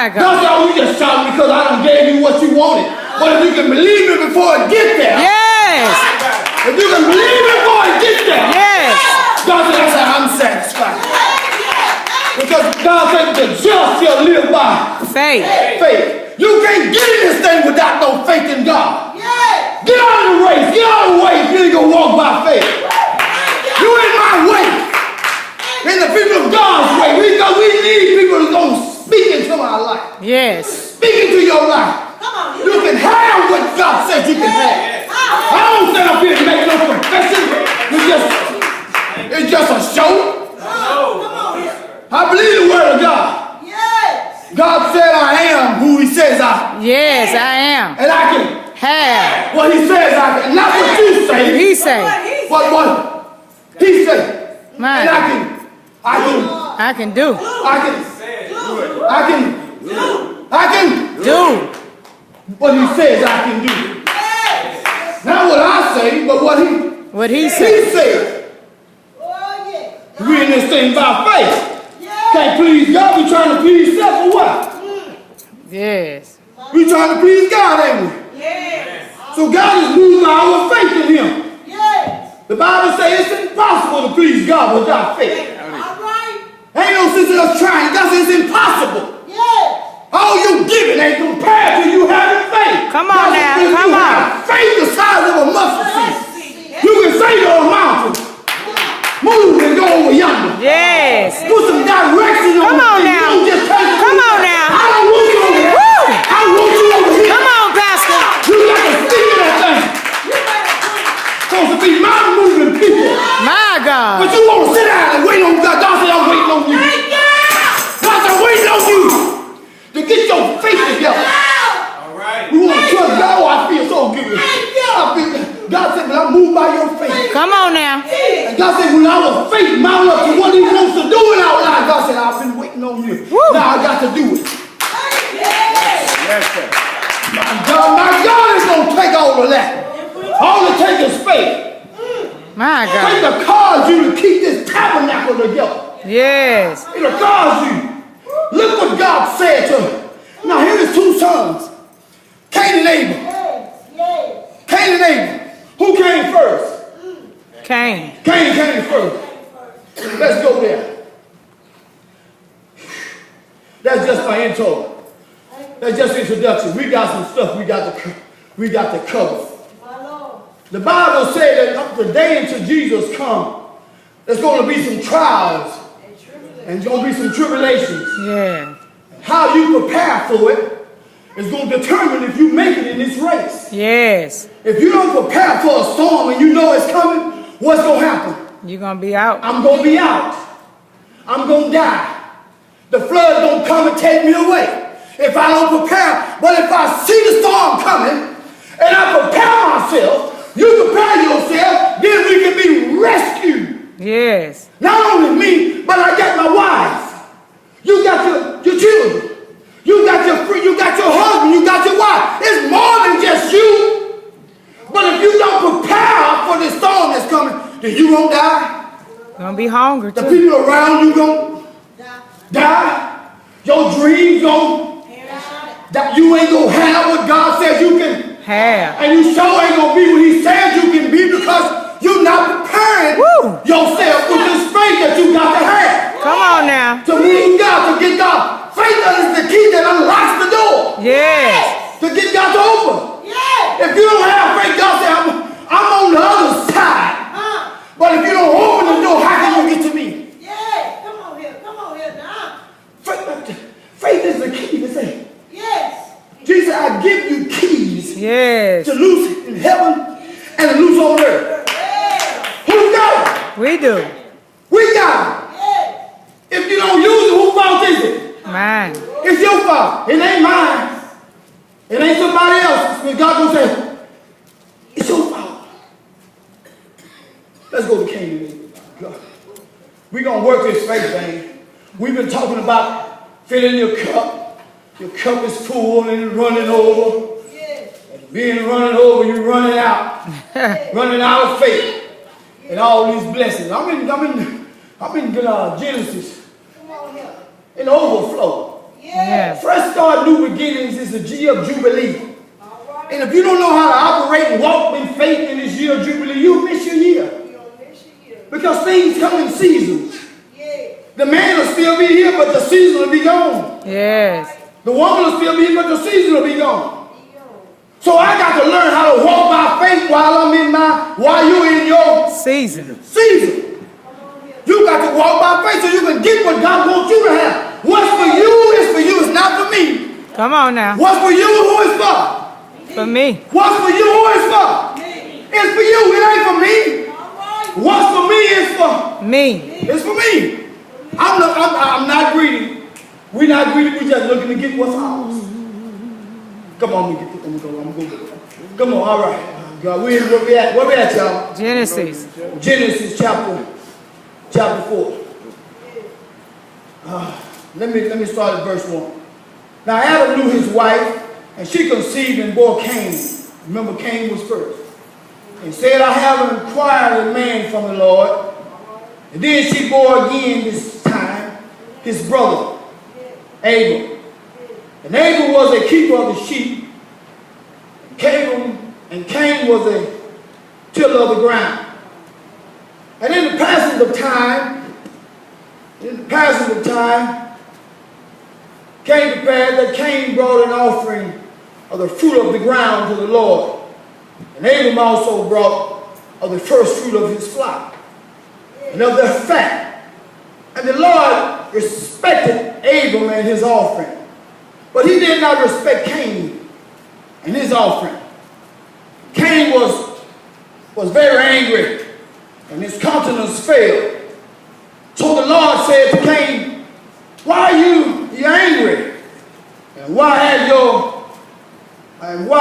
My God. God said, oh, you just shouting because I done gave you what you wanted. But if you can believe it before it gets there. Yes. If you can believe it before it gets there. Yes. God said, I'm satisfied. Because God said the just shall live by faith. Faith. You can't get in this thing without no faith in God. Get out of the race. Get out of the way if you ain't going to walk by faith. You in my way. In the people of God's way. We need people who's going to speak into our life. Yes. Speak into your life. You can have what God says you can have. I don't stand up here and make no confession. It's just a show. I believe the word of God. God said I am who he says I am. Yes, I am. And I can have what he says I can. Not what you say. He say. What he said. Mine. And I can do. I can do what he says I can do. Not what I say, but what he said. We in this thing by faith. Can't please God, we trying to please self or what? Yes. We trying to please God, ain't we? Yes. So God is moving by our faith in him. Yes. The Bible says it's impossible to please God without faith. All right. Ain't no sense in us trying. God says it's impossible. Yes. All you giving ain't compared to you having faith. Come on now, come on. Faith the size of a mustard seed. You can say to a mountain, move and go over yonder. Yes. Put some direction on Come on it. now. You don't just take it. Come on now. I don't want you over here. Woo. I want you over here. Come on, Pastor. You got to speak to that thing. Supposed to be mountain moving people. My God. But you want to sit down and wait on God. God said, I'm waiting on you. God said, I'm waiting on you to get your faith together. All right. We want to trust God. Oh, I feel so good. God said, but I'm moved by your faith. Come on now. And God said, when our faith mount up to what he wants to do in our life, God said, I've been waiting on you. Woo. Now I got to do it. Yes, sir. My God is going to take all of that. All it takes is faith. My God. Faith to cause you to keep this tabernacle together. Yes. It'll cause you. Look what God said to him. Now here is two sons. Cain and Abel. Cain and Abel. Who came first? Cain. Cain came first. Let's go there. That's just my intro. That's just introduction. We got some stuff we got to cover. The Bible said that the day until Jesus comes, there's going to be some trials and going to be some tribulations. Yeah. How you prepare for it is going to determine if you make it in this race. Yes. If you don't prepare for a storm and you know it's coming, what's going to happen? You're going to be out. I'm going to be out. I'm going to die. The flood's going to come and take me away if I don't prepare. But if I see the storm coming and I prepare myself, you prepare yourself, then we can be rescued. Yes. Not only me, but I got my wife. You got your children. You got your husband. You got your wife. It's more than just you. But if you don't prepare for the storm that's coming, then you won't die. You're going to be hungry too. The people around you going to die. Your dreams going that you ain't going to have what God says you can have. And you sure ain't going to be what he says you can be because you're not preparing yourself with this faith that you got to have. Come on now. To move God, to get God. Faith is the key that unlocks the door. Yes. To get God to open. If you don't have faith, God says, I'm on the other side. But if you don't open the door, how can you get to me? Come on here now. Faith is the key to say. Yes. Jesus, I give you keys. Yes. To loose in heaven and to loose on earth. Who got it? We do. We got it. If you don't use it, whose fault is it? Mine. It's your fault. It ain't mine. It ain't somebody else's. When God will say, it's your fault. Let's go to Cain. We're going to work this faith thing. We've been talking about filling your cup. Your cup is full and running over. And being running over, you're running out. Running out of faith. And all these blessings. I'm in Genesis. In overflow. Yes. Fresh start, new beginnings is a year of Jubilee. And if you don't know how to operate and walk in faith in this year of Jubilee, you'll miss your year. Because things come in seasons. The man will still be here, but the season will be gone. Yes. The woman will still be here, but the season will be gone. So I got to learn how to walk by faith while you're in your Season. season. You got to walk by faith so you can get what God wants you to have. What's for you is for you. It's not for me. Come on now. What's for you, who is for? For me. What's for you, who is for? It's for you. It ain't for me. What's for me is for Me. It's for me. I'm not greedy. We're not greedy. We're just looking to get what's ours. Come on, I'm gonna go. Come on, all right. God, where we at, y'all? Genesis. Genesis chapter 4. Let me start at verse 1. Now Adam knew his wife, and she conceived and bore Cain. Remember, Cain was first. And said, I have inquired a man from the Lord. And then she bore again this time his brother, Abel. And Abel was a keeper of the sheep. And Cain was a tiller of the ground. And in the passage of time, came to pass that Cain brought an offering of the fruit of the ground to the Lord. And Abel also brought of the first fruit of his flock and of their fat. And the Lord respected Abel and his offering, but he did not respect Cain and his offering. Cain was very angry, and his countenance failed. So the Lord said to Cain, why are you angry? And why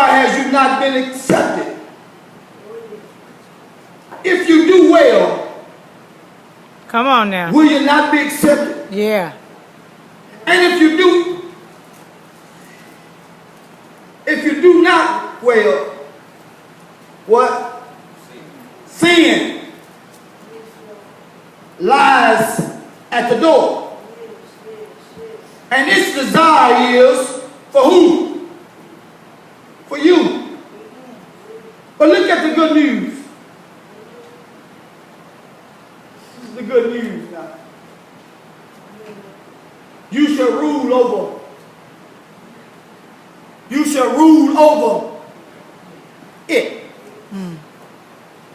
has you not been accepted? If you do well, Come on now. will you not be accepted? Yeah. And if you do not well, what? Sin lies at the door. And its desire is for who? For you. But look at the good news. This is the good news now. You shall rule over. You shall rule over it.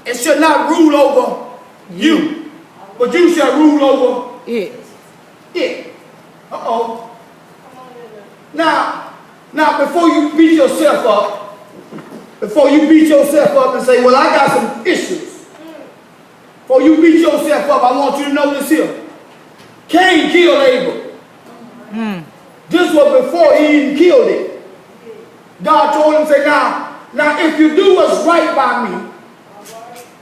It shall not rule over you, but you shall rule over It. it. Uh-oh. Now, before you beat yourself up, and say, well, I got some issues. Before you beat yourself up, I want you to know this here. Cain killed Abel. This was before he even killed it. God told him, say, now if you do what's right by me,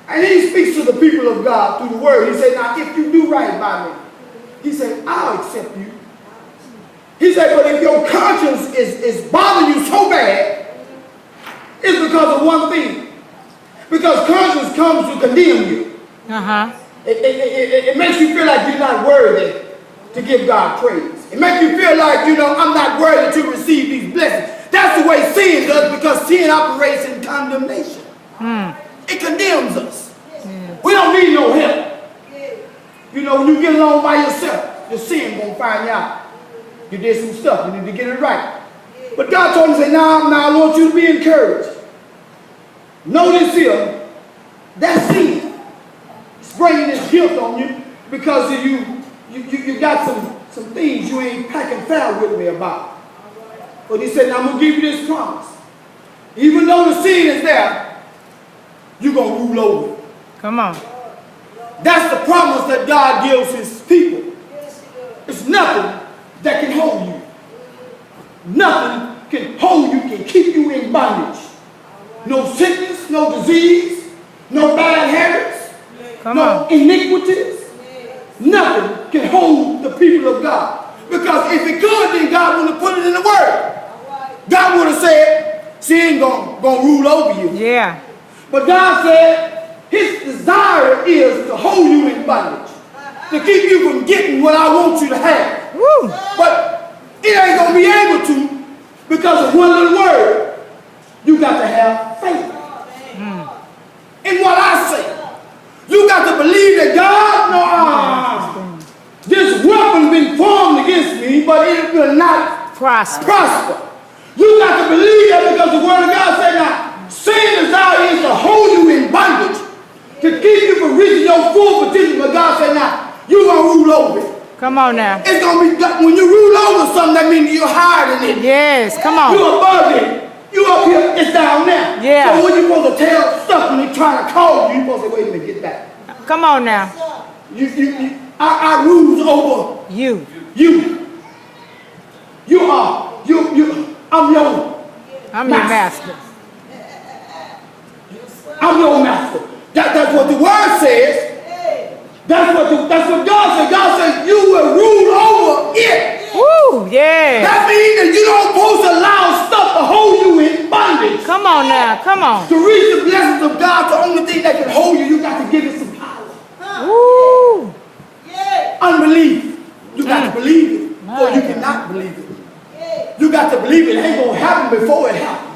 and he speaks to the people of God through the word, he said, now if you do right by me, he said, I'll accept you. He said, but if your conscience is bothering you so bad, it's because of one thing. Because conscience comes to condemn you. It makes you feel like you're not worthy to give God praise. It makes you feel like, I'm not worthy to receive these blessings. That's the way sin does, because sin operates in condemnation. It condemns us. We don't need no help. When you get along by yourself, your sin won't find you out. You did some stuff. You need to get it right. But God told him, say, now I want you to be encouraged. Notice here, that sin is bringing this guilt on you because you got some things you ain't packing foul with me about. But he said, now I'm going to give you this promise. Even though the sin is there, you're going to rule over it. Come on. That's the promise that God gives his people. It's nothing that can hold you. Nothing can hold you, can keep you in bondage. No sickness, no disease, no bad habits, no iniquities. Nothing can hold the people of God. Because if it could, then God would have put it in the word. God would have said, sin gonna rule over you. Yeah. But God said, his desire is to hold you in bondage. To keep you from getting what I want you to have. Woo. But It ain't going to be able to because of one little word. You got to have faith. In what I say. You got to believe that God, this weapon been formed against me, but it will not prosper. You got to believe that because the word of God said, now, sin desire is to hold you in bondage, to keep you from reaching your full potential. But God said, now, you're going to rule over it. Come on now. It's going to be, when you rule over something, that means you're higher than it. Yes, come on. You're above it. You up here, it's down there. Yeah. So when you're supposed to tell stuff when they trying to call you, you're supposed to say, wait a minute, get back. Come on now. I rules over You. you. I'm your master. I'm your master. That's what the word says. That's what God said. God said you will rule over it. Woo, yeah. That means that you don't supposed to allow stuff to hold you in bondage. Come on now, come on. To reach the blessings of God, the only thing that can hold you, you got to give it some power. Woo. Unbelief. You got to believe it, or you cannot believe it. You got to believe it ain't going to happen before it happens.